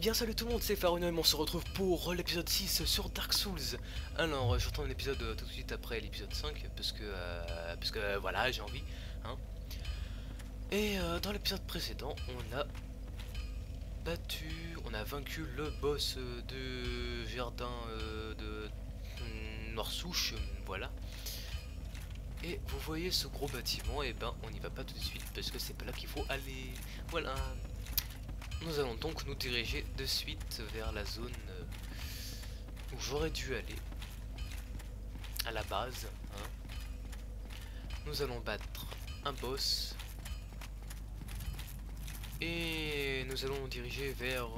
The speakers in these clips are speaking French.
bien salut tout le monde, c'est Faruno et on se retrouve pour l'épisode 6 sur Dark Souls. Alors j'entends un épisode tout de suite après l'épisode 5 parce que voilà j'ai envie hein. Et dans l'épisode précédent on a vaincu le boss de jardin de Noirsouche, voilà. Et vous voyez ce gros bâtiment, et ben on n'y va pas tout de suite parce que c'est pas là qu'il faut aller, voilà. Nous allons donc nous diriger de suite vers la zone où j'aurais dû aller, à la base. Hein. Nous allons battre un boss. Et nous allons nous diriger vers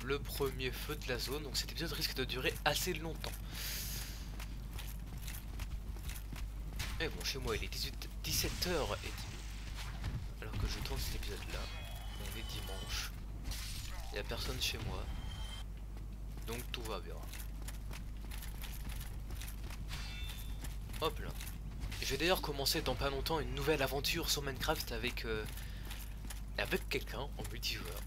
le premier feu de la zone. Donc cet épisode risque de durer assez longtemps. Mais bon, chez moi il est 17h30. Alors que je tourne cet épisode là. On est dimanche. Il n'y a personne chez moi. Donc tout va bien. Hop là. Je vais d'ailleurs commencer dans pas longtemps une nouvelle aventure sur Minecraft avec quelqu'un en multijoueur.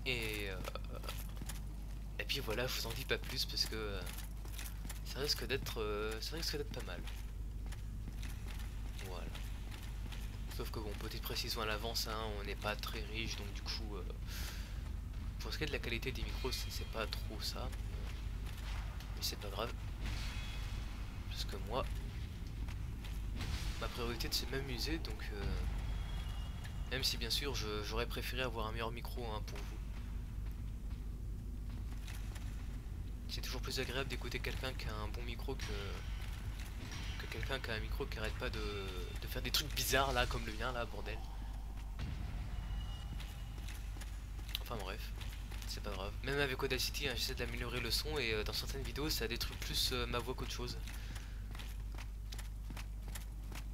Et puis voilà, je vous en dis pas plus parce que ça risque d'être pas mal. Voilà. Sauf que bon, petite précision à l'avance, hein, on n'est pas très riche, donc du coup pour ce qui est de la qualité des micros, c'est pas trop ça. Mais c'est pas grave. Parce que moi, ma priorité c'est de m'amuser, donc même si bien sûr j'aurais préféré avoir un meilleur micro hein, pour vous. C'est toujours plus agréable d'écouter quelqu'un qui a un bon micro que quelqu'un qui a un micro qui arrête pas de faire des trucs bizarres là comme le mien là, bordel. Enfin bref, c'est pas grave. Même avec Audacity hein, j'essaie d'améliorer le son et dans certaines vidéos ça détruit plus ma voix qu'autre chose.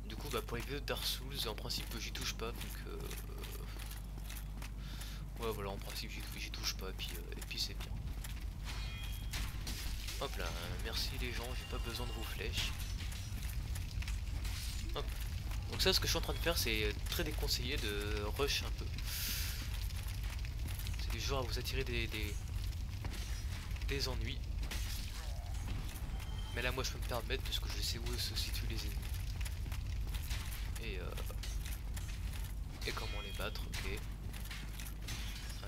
Du coup bah pour les vidéos de Dark Souls en principe j'y touche pas donc ouais voilà, en principe j'y touche pas et puis c'est bien. Hop là, merci les gens, j'ai pas besoin de vos flèches. Hop. Donc ça ce que je suis en train de faire c'est très déconseillé de rush un peu. C'est du genre à vous attirer des ennuis. Mais là moi je peux me permettre parce que je sais où se situent les ennemis. Et comment les battre, ok.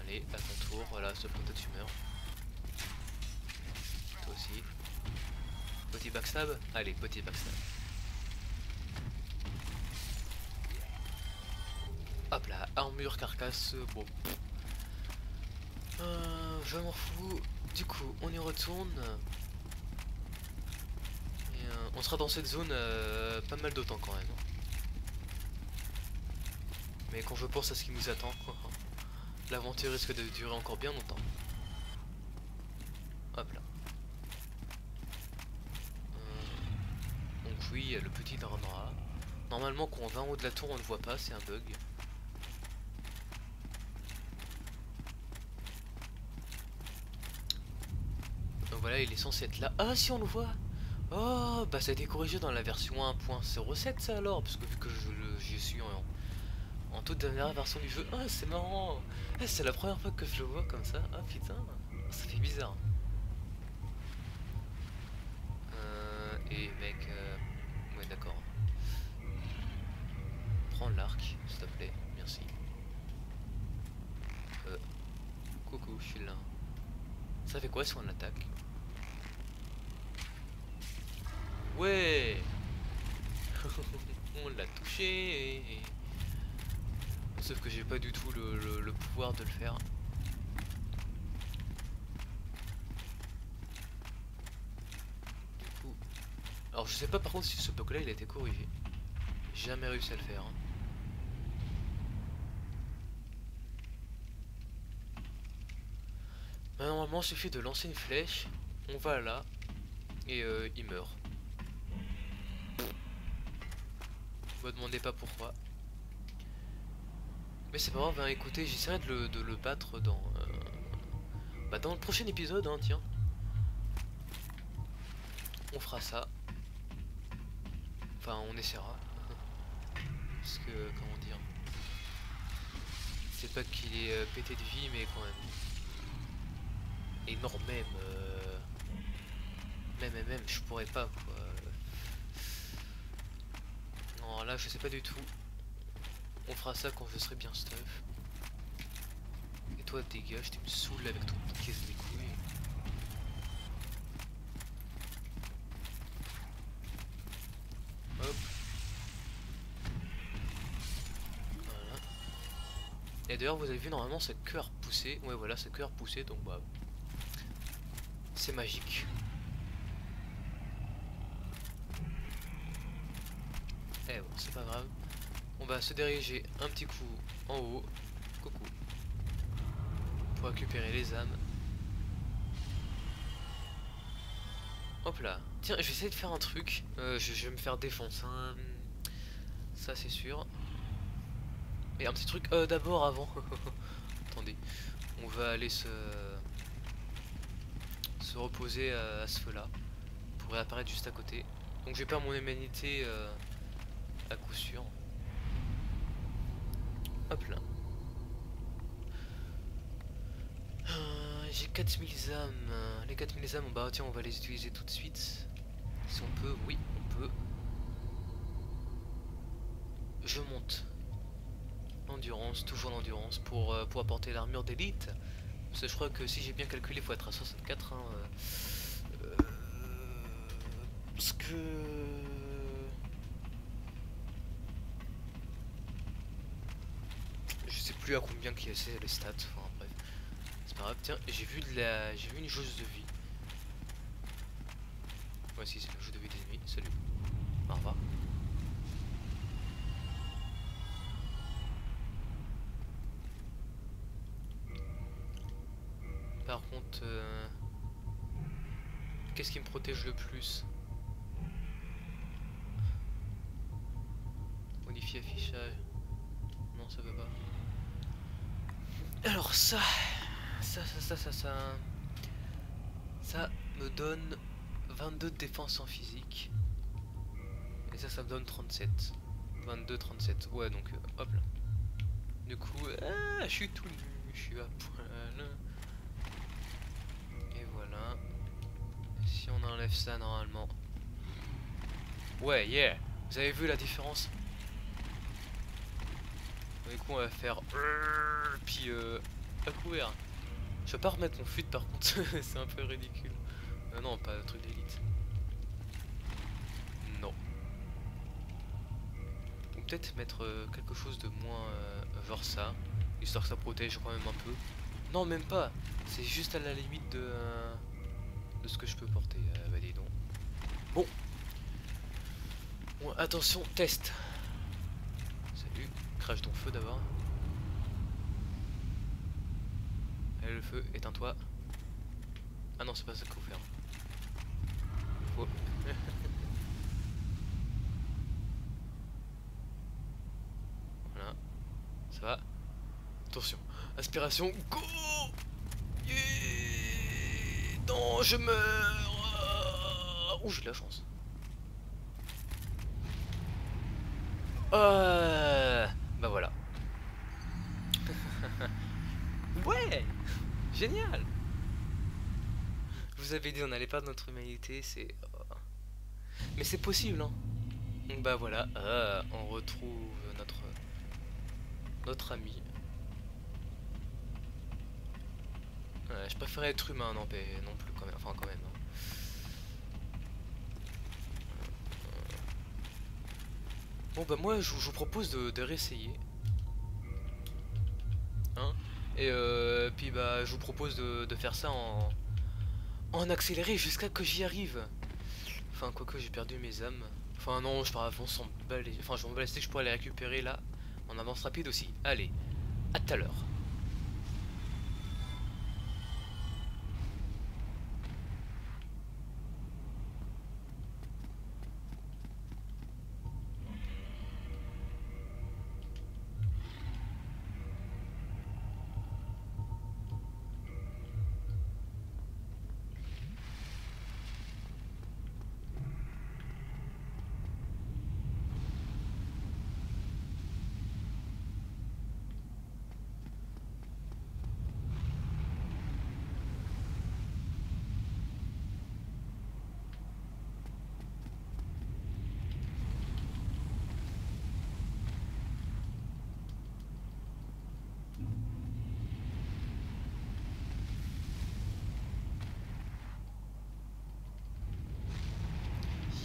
Allez, à ton tour, voilà, ce toi tu meurs. Toi aussi. Petit backstab. Allez, petit backstab. Hop là, armure, carcasse, bon. Je m'en fous. Du coup, on y retourne. Et, on sera dans cette zone pas mal de temps quand même. Mais quand je pense à ce qui nous attend, l'aventure risque de durer encore bien longtemps. Hop là. Donc oui, le petit drama. Normalement quand on va en haut de la tour on ne voit pas, c'est un bug. Donc voilà, il est censé être là. Ah si on le voit. Oh bah ça a été corrigé dans la version 1.07 ça alors, parce que vu que je suis en toute dernière version du jeu. Ah c'est marrant. Ah, c'est la première fois que je le vois comme ça. Ah putain, ça fait bizarre. Et mec, ouais d'accord. Prends l'arc, s'il te plaît, merci. Coucou, je suis là. Ça fait quoi si on attaque? Ouais. On l'a touché. Sauf que j'ai pas du tout le pouvoir de le faire. Du coup... Alors je sais pas par contre si ce bug là il a été corrigé. J'ai jamais réussi à le faire. Hein. Mais normalement il suffit de lancer une flèche. On va là. Et il meurt. Me demandez pas pourquoi. Mais c'est pas grave, hein, écoutez, j'essaierai de le battre dans le prochain épisode, hein, tiens. On fera ça. Enfin, on essaiera. Parce que, comment dire... C'est pas qu'il est pété de vie, mais quand même. Et non, même, même, je pourrais pas, quoi. Non, là, je sais pas du tout. On fera ça quand je serai bien stuff. Et toi, dégage, tu me saoules avec ton caisse des couilles. Hop. Voilà. Et d'ailleurs, vous avez vu, normalement, sa queue a repoussé. Ouais, voilà, sa queue a repoussé, donc bah... c'est magique. Eh bon, c'est pas grave. On va se diriger un petit coup en haut. Coucou. Pour récupérer les âmes. Hop là. Tiens, je vais essayer de faire un truc. Je vais me faire défoncer. Hein. Ça, c'est sûr. Mais un petit truc d'abord avant. Attendez. On va aller se reposer à ce feu-là. Pour réapparaître juste à côté. Donc, je vais perdre mon humanité à coup sûr. Hop là. J'ai 4000 âmes. Les 4000 âmes, bah tiens, on va les utiliser tout de suite. Si on peut, oui, on peut. Je monte. Endurance, toujours l'endurance pour apporter l'armure d'élite. Parce que je crois que si j'ai bien calculé, il faut être à 64. Hein, parce que... je sais plus à combien qui c'est les stats. Enfin bref. C'est pas grave. Tiens, j'ai vu une jauge de vie. Voici, c'est la jauge de vie des ennemis. Salut. Au revoir. Par contre, qu'est-ce qui me protège le plus? Modifier affichage. Non, ça veut pas. Alors ça me donne 22 de défense en physique. Et ça me donne 37. 22, 37. Ouais, donc hop là. Du coup, je suis tout nu, je suis à poil. Et voilà. Si on enlève ça normalement. Ouais, yeah. Vous avez vu la différence? Du coup, on va faire. Puis à courir. Je vais pas remettre mon fuite par contre, c'est un peu ridicule. Non, pas le truc d'élite. Non. Ou peut-être mettre quelque chose de moins genre ça, histoire que ça protège quand même un peu. Non, même pas. C'est juste à la limite de ce que je peux porter. Bah dis donc. Bon. Bon, attention, test. Salut. Crache ton feu d'abord. Allez, le feu, éteins-toi. Ah non, c'est pas ça qu'il faut faire. Faut... voilà. Ça va. Attention. Inspiration. Go. Yeah. Non, je meurs. Ouh, j'ai de la chance. Bah voilà. Ouais. Génial. Je vous avais dit, on n'allait pas de notre humanité, c'est... mais c'est possible, hein. Donc bah voilà, on retrouve notre ami. Je préférais être humain, non, non plus quand même, enfin quand même. Hein. Bon bah moi je vous propose de réessayer. Hein. Et puis bah je vous propose de faire ça en accéléré jusqu'à que j'y arrive. Enfin quoique j'ai perdu mes âmes. Enfin non, je pars avance en balai. Enfin je m'en balai, que je pourrais les récupérer là. En avance rapide aussi. Allez, à tout à l'heure.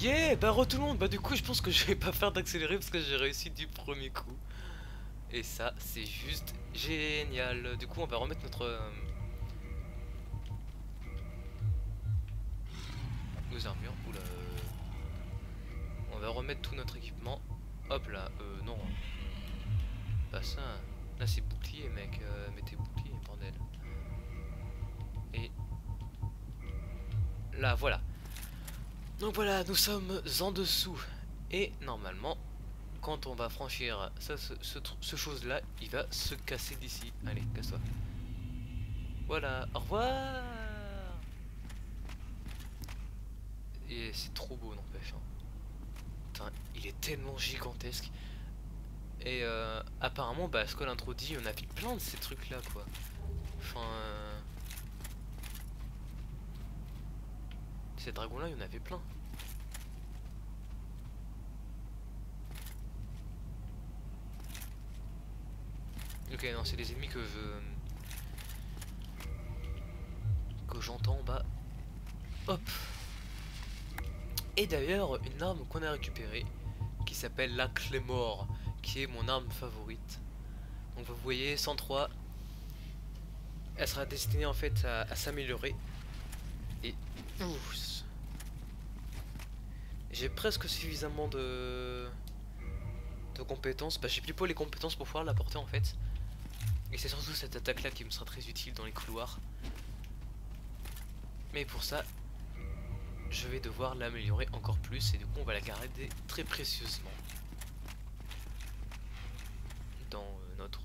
Yeah, bah re tout le monde. Bah du coup je pense que je vais pas faire d'accélérer parce que j'ai réussi du premier coup. Et ça c'est juste génial. Du coup on va remettre notre nos armures. Oula. On va remettre tout notre équipement. Hop là. Non. Pas ça. Là c'est bouclier mec. Mettez bouclier bordel. Et là voilà. Donc voilà, nous sommes en dessous. Et normalement, quand on va franchir ça, ce chose là, il va se casser d'ici. Allez, casse-toi. Voilà, au revoir. Et c'est trop beau n'empêche. Hein. Putain, il est tellement gigantesque. Et apparemment, bah, ce que l'intro dit, on a vu plein de ces trucs là quoi. Enfin... Ces dragons là, il y en avait plein. Ok, non, c'est des ennemis que j'entends en bas. Hop. Et d'ailleurs, une arme qu'on a récupérée, qui s'appelle la Clémore, qui est mon arme favorite. Donc vous voyez, 103, elle sera destinée en fait à s'améliorer. Et j'ai presque suffisamment de compétences. Bah, j'ai plus pas les compétences pour pouvoir la porter en fait. Et c'est surtout cette attaque là qui me sera très utile dans les couloirs. Mais pour ça, je vais devoir l'améliorer encore plus. Et du coup on va la garder très précieusement dans notre...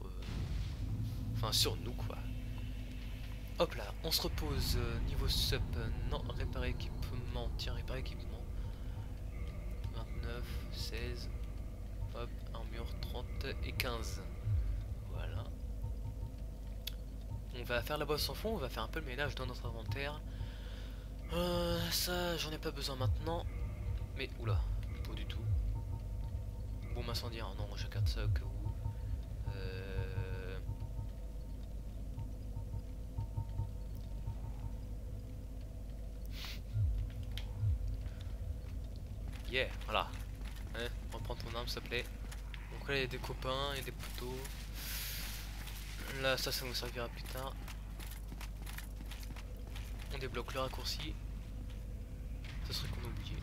Enfin sur nous quoi. Hop là, on se repose. Niveau sup, non, réparer équipement. Tiens, réparer équipement. 29, 16. Hop, armure 30 et 15. Voilà. On va faire la bosse sans fond, on va faire un peu le ménage dans notre inventaire. Ça, j'en ai pas besoin maintenant. Mais, oula, pas du tout. Bombe incendiaire, non, je garde ça au cas où. Yeah, voilà. Hein, reprends ton arme s'il te plaît. Donc là il y a des copains et des poteaux. Là ça nous servira plus tard. On débloque le raccourci. Ça serait qu'on oublie.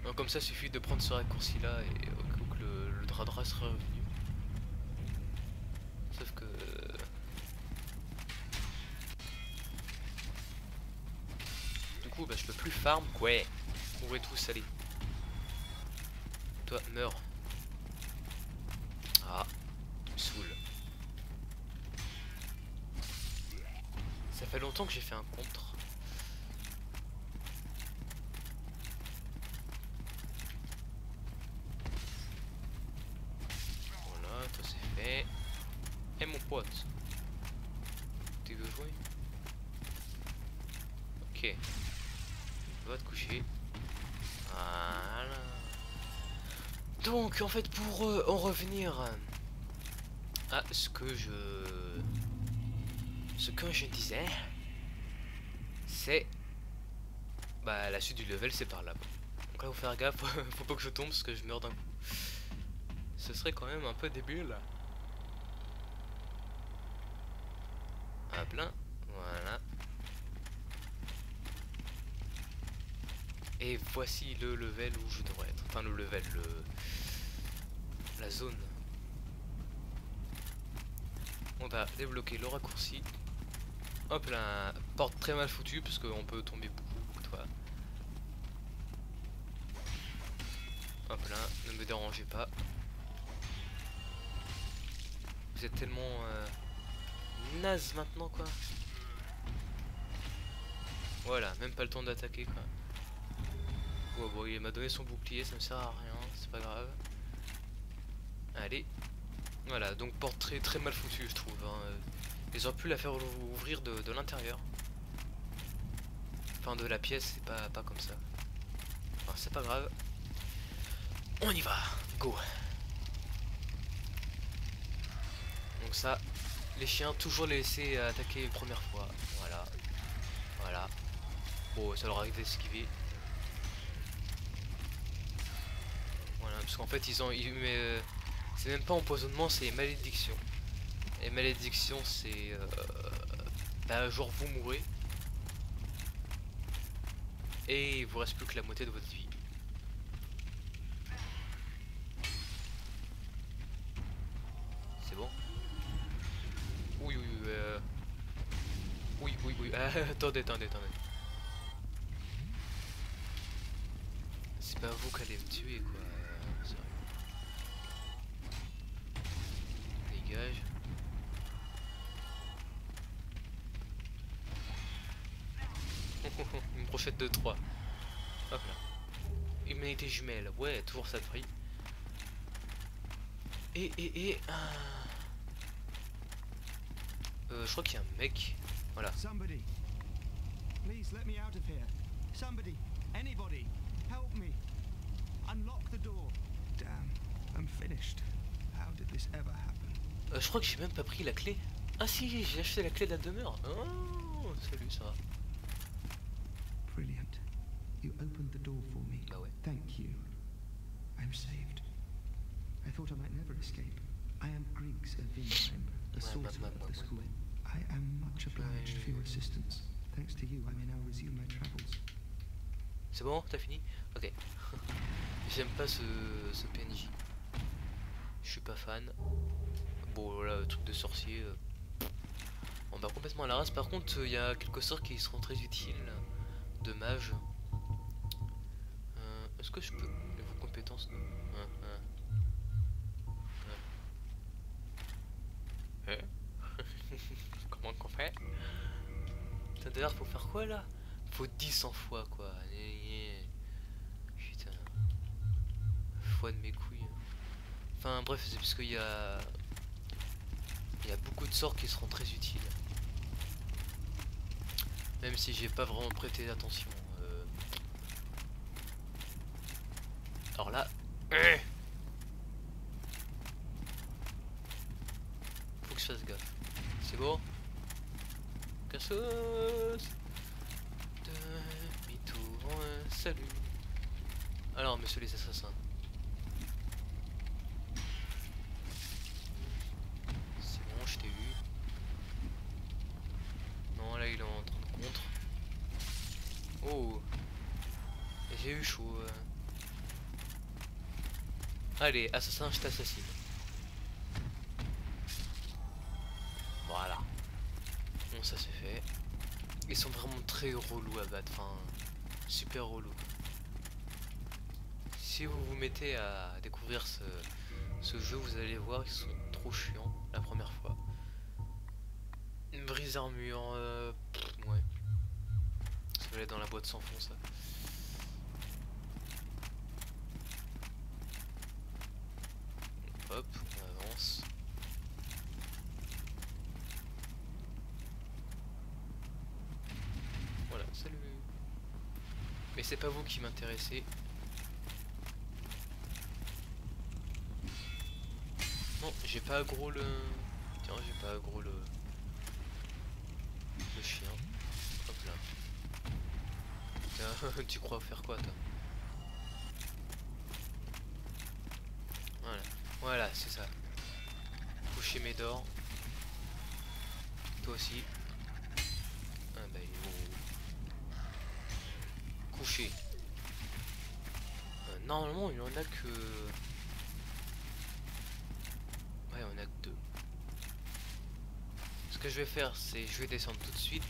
Donc comme ça il suffit de prendre ce raccourci là et au cas où que le Dradra sera revenu. Sauf que... Du coup bah je peux plus farm quoi. Ouvrez tous, allez. Toi meurs. Ah, tu me saoules. Ça fait longtemps que j'ai fait un contre. Voilà, toi c'est fait. Et mon pote. Tu veux jouer? Ok. Va te coucher. Voilà. Donc en fait pour en revenir à ce que je disais, c'est bah la suite du level c'est par là. Donc là faut faire gaffe, faut pas que je tombe parce que je meurs d'un coup. Ce serait quand même un peu débile. À plein, voilà. Et voici le level où je devrais être. Enfin le level, la zone. On va débloquer le raccourci. Hop là, porte très mal foutue parce qu'on peut tomber beaucoup de fois. Hop là, ne me dérangez pas. Vous êtes tellement naze maintenant quoi. Voilà, même pas le temps d'attaquer quoi. Oh, bon, il m'a donné son bouclier, ça me sert à rien, c'est pas grave. Allez. Voilà, donc porte très mal foutue je trouve. Hein. Ils auraient pu la faire ouvrir de l'intérieur. Enfin de la pièce, c'est pas comme ça. Enfin c'est pas grave. On y va, go. Donc ça, les chiens, toujours les laisser attaquer une première fois. Voilà. Voilà. Bon, ça leur arrive d'esquiver. Parce qu'en fait c'est même pas empoisonnement, c'est malédiction. Et malédiction c'est bah, genre vous mourrez et il vous reste plus que la moitié de votre vie. C'est bon? Oui oui oui oui oui oui attendez. C'est pas vous qui allez me tuer quoi. Sérieux. Dégage. Une brochette de 3. Hop là. Humanité jumelle. Ouais, toujours ça de prix. Je crois qu'il y a un mec. Voilà. Somebody, please let me out of here. Somebody, anybody, help me. Unlock the door. Damn, I'm finished. How did this ever happen? Je crois que j'ai même pas pris la clé. Ah si, j'ai acheté la clé de la demeure. Oh, salut, ça va. Brilliant. You opened the door for me. Bah ouais. Thank you. I'm saved. I thought I might never escape. I am Griggs of Vinheim, the sorcerer of the school. I am much obliged for your assistance. Thanks to you, I may now resume my travels. C'est bon, t'as fini? Ok. J'aime pas ce PNJ. Je suis pas fan. Bon, voilà, le truc de sorcier. On va complètement à la race. Par contre, il y a quelques sorts qui seront très utiles. De mage. Est-ce que je peux. Vos compétences non. Comment qu'on fait? D'ailleurs, faut faire quoi là? Faut 10 en fois quoi. Putain. Foi de mes couilles. Enfin bref, c'est parce qu'il y a beaucoup de sorts qui seront très utiles. Même si j'ai pas vraiment prêté attention. Alors là. Faut que je fasse gaffe. C'est bon? Cassos. Demi-tour. Salut. Alors, messieurs les assassins. C'est bon, je t'ai eu. Non, là, il est en train de contre. Oh. J'ai eu chaud. Allez, assassin, je t'assassine. Voilà. Bon, ça c'est fait. Ils sont vraiment très relous à battre. Enfin, super relous. Si vous vous mettez à découvrir ce jeu, vous allez voir qu'ils sont trop chiants la première fois. Une brise armure, ouais. Ça va aller dans la boîte sans fond, ça. Hop, on avance. Voilà, salut. Mais c'est pas vous qui m'intéressez. Non, j'ai pas aggro le... Tiens, j'ai pas aggro le chien. Hop là. Tiens, tu crois faire quoi, toi? Voilà. Voilà, c'est ça. Coucher Médor. Toi aussi. Ah bah il est couché. Normalement il en a que... Ouais, on a que 2. Ce que je vais faire, c'est je vais descendre tout de suite,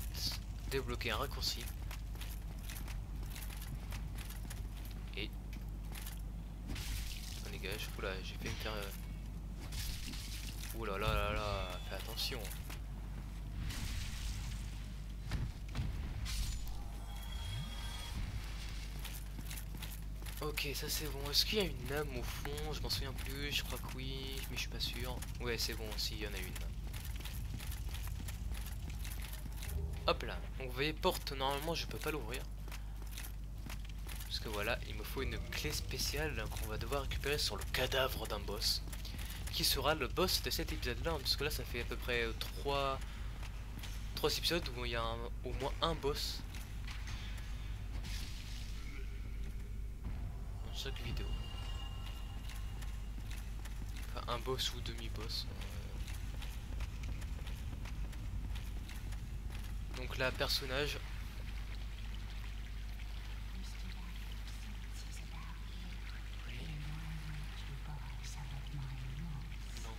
débloquer un raccourci. Et... On dégage. Oula, j'ai fait une terre... Oula là là là, fais attention. Ok, ça c'est bon. Est-ce qu'il y a une âme au fond? Je m'en souviens plus, je crois que oui, mais je suis pas sûr. Ouais, c'est bon aussi, il y en a une. Hop là. Donc vous voyez, porte, normalement je peux pas l'ouvrir. Parce que voilà, il me faut une clé spéciale qu'on va devoir récupérer sur le cadavre d'un boss. Qui sera le boss de cet épisode là, parce que là ça fait à peu près 3 épisodes où il y a au moins un boss dans chaque vidéo. Enfin, un boss ou demi-boss. Donc là, personnage. Non.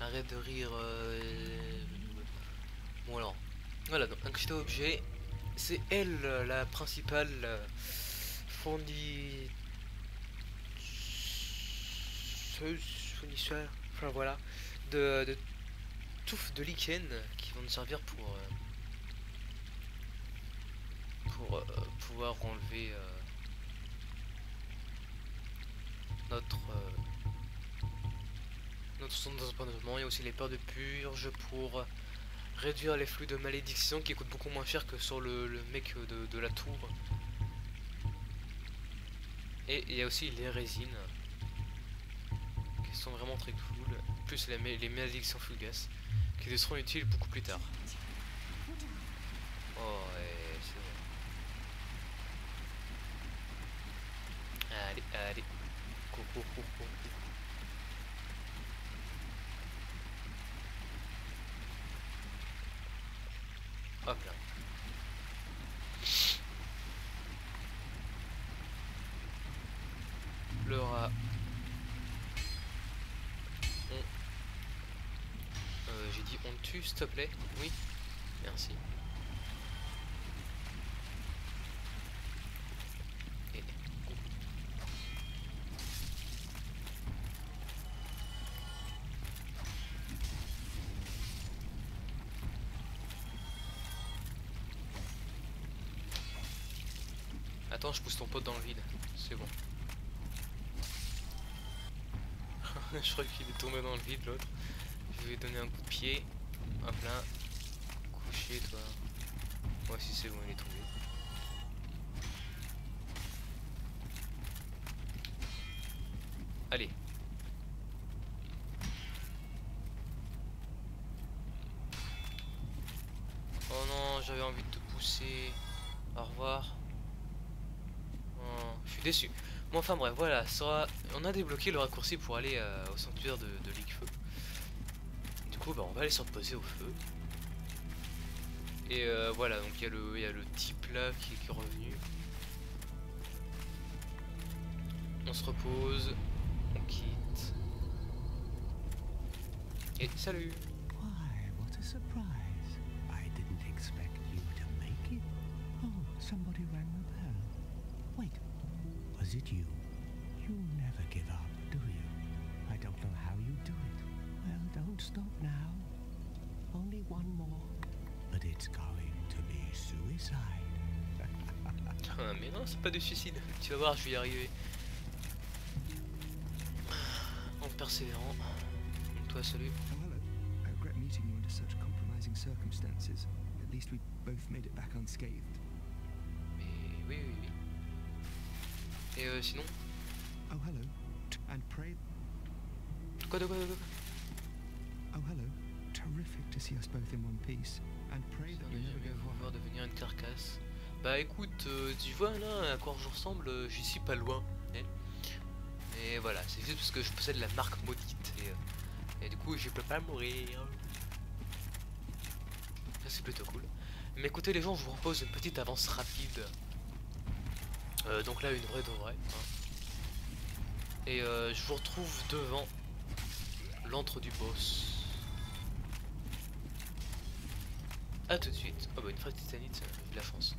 Arrête de rire. Bon alors. Voilà, donc un objet. C'est elle la principale fournisseur, enfin voilà, de touffes de lichen qui vont nous servir pour pouvoir enlever notre son d'empoisonnement. Il y a aussi les peurs de purge pour réduire les flux de malédiction qui coûtent beaucoup moins cher que sur le mec de la tour. Et il y a aussi les résines qui sont vraiment très cool, plus les malédictions fugaces qui seront utiles beaucoup plus tard. Oh ouais, c'est bon. Allez, allez. Cours, cours, cours, cours. Hop là. Le rat. J'ai dit on tue, s'il te plaît. Oui. Merci. Et... Attends, je pousse ton pote dans le vide. C'est bon. Je crois qu'il est tombé dans le vide, l'autre. Je vais lui donner un coup de pied. Hop là. Couché, toi. Moi aussi, c'est bon, il est tombé. Allez. Oh non, j'avais envie de te pousser. Au revoir. Oh, je suis déçu. Bon, enfin bref, voilà. On a débloqué le raccourci pour aller au sanctuaire de Liquefeu. Du coup, bah, on va aller se reposer au feu. Et voilà, donc il y a le type là qui est revenu. On se repose. On quitte. Et salut! Why, what a surprise. I didn't expect you to make it. Oh, somebody rang the bell. Wait, was it you? You never give up, do you? I don't know how you do it. Well, don't stop now. Only one more. But it's going to be suicide. Ah, mais non, c'est pas de suicide. Tu vas voir, je vais y arriver. En persévérant. Donc toi, salut. Oh, hello. I regret meeting you under such compromising circumstances. At least we both made it back unscathed. Mais oui, oui, oui. Et sinon? Oh, hello. And pray... Quoi de quoi? Oh, hello. Terrific to see us both in one piece. And pray that you never jamais go voir devenir une carcasse. Bah écoute, tu vois là à quoi je ressemble, j'y suis pas loin. Hein, mais voilà, c'est juste parce que je possède la marque maudite. Et du coup je peux pas mourir. Ça c'est plutôt cool. Mais écoutez les gens, je vous propose une petite avance rapide. Donc là une vraie de vraie. Hein. Et je vous retrouve devant l'antre du boss. A tout de suite. Oh bah une fraise titanite, j'ai de la chance.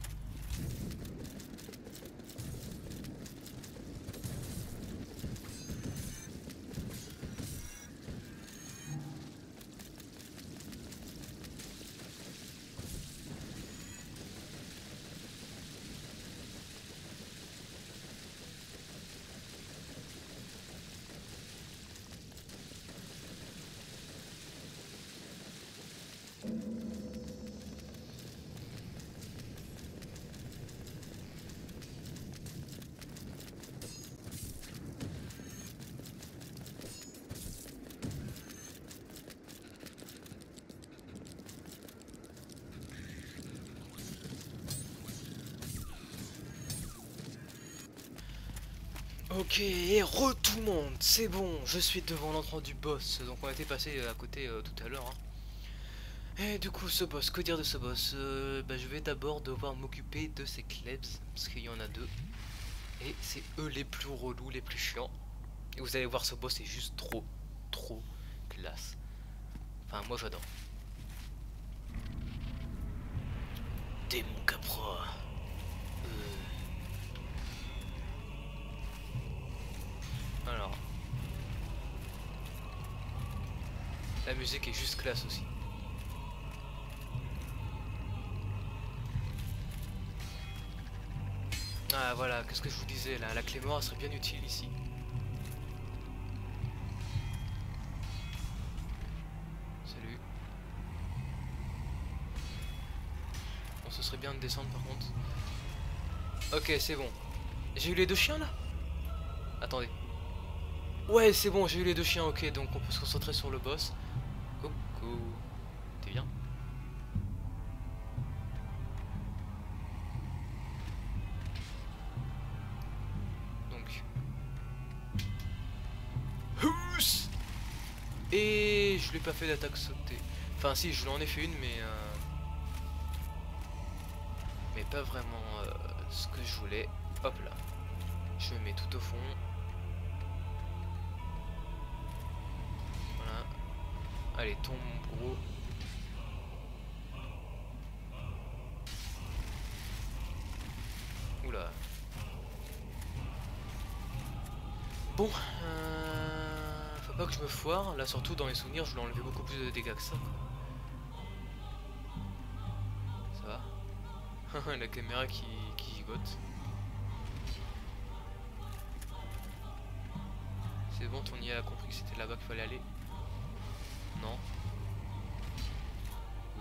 Ok, et tout le monde, c'est bon, je suis devant l'entrée du boss. Donc on était passé à côté tout à l'heure. Hein. Et du coup, ce boss, que dire de ce boss bah, je vais d'abord devoir m'occuper de ces klebs, parce qu'il y en a deux. Et c'est eux les plus relous, les plus chiants. Et vous allez voir, ce boss est juste trop classe. Enfin, moi j'adore. Démon Capra. Alors. La musique est juste classe aussi. Ah voilà, qu'est-ce que je vous disais là, la clé noire serait bien utile ici. Salut. Bon, ce serait bien de descendre par contre. Ok, c'est bon. J'ai eu les deux chiens là? Attendez. Ouais, c'est bon, j'ai eu les deux chiens, ok, donc on peut se concentrer sur le boss. Coucou. T'es bien? Donc. Et je lui ai pas fait d'attaque sautée. Enfin si, je lui en ai fait une, mais pas vraiment ce que je voulais. Hop là. Je me mets tout au fond. Voilà. Allez, tombe gros. Oula. Bon, faut pas que je me foire. Là, surtout dans les souvenirs, je voulais enlever beaucoup plus de dégâts que ça. Ça va. La caméra qui gigote. C'est bon, ton IA a compris que c'était là-bas qu'il fallait aller. Non.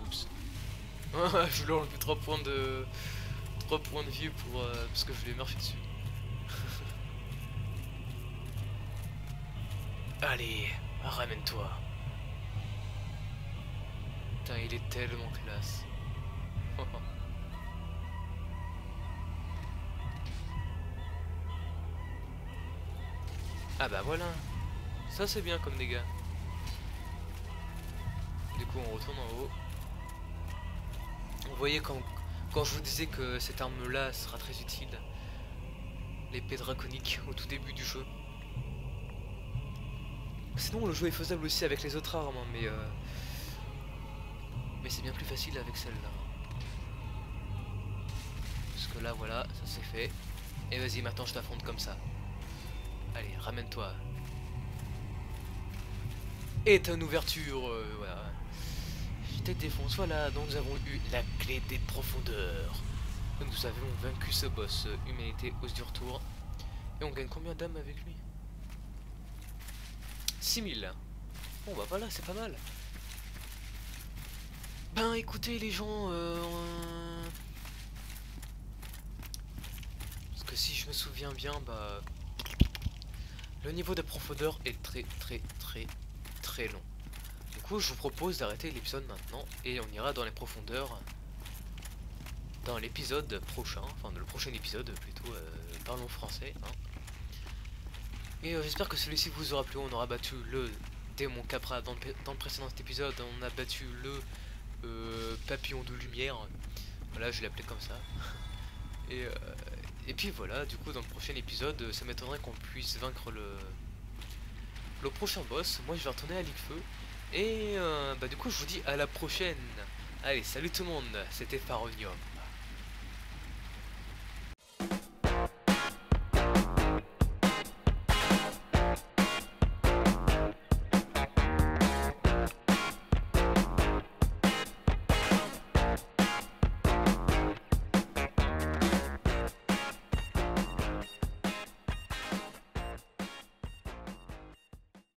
Oups. Je voulais enlever 3 points de vie pour parce que je voulais marcher dessus. Allez, ramène-toi. Putain, il est tellement classe. Ah bah voilà. Ça c'est bien comme dégâts. Du coup on retourne en haut. Vous voyez quand je vous disais que cette arme là sera très utile. L'épée draconique au tout début du jeu. Sinon le jeu est faisable aussi avec les autres armes, hein, mais c'est bien plus facile avec celle-là. Parce que là voilà, ça c'est fait. Et vas-y, maintenant je t'affronte comme ça. Allez, ramène-toi. Et t'as une ouverture, voilà. Je te défonce, voilà, donc nous avons eu la clé des profondeurs. Donc nous avons vaincu ce boss, humanité, ose du retour. Et on gagne combien d'âmes avec lui? 6000. Bon bah voilà, c'est pas mal. Ben écoutez les gens, parce que si je me souviens bien, bah le niveau de profondeur est très long. Du coup je vous propose d'arrêter l'épisode maintenant et on ira dans les profondeurs dans l'épisode prochain, enfin le prochain épisode plutôt, parlons français. Hein. Et j'espère que celui-ci vous aura plu. On aura battu le démon Capra dans le précédent épisode. On a battu le papillon de lumière. Voilà, je l'ai appelé comme ça. Et puis voilà, du coup dans le prochain épisode, ça m'étonnerait qu'on puisse vaincre le prochain boss. Moi je vais retourner à l'Ic-Feu. Et bah du coup je vous dis à la prochaine. Allez, salut tout le monde, c'était Faronium.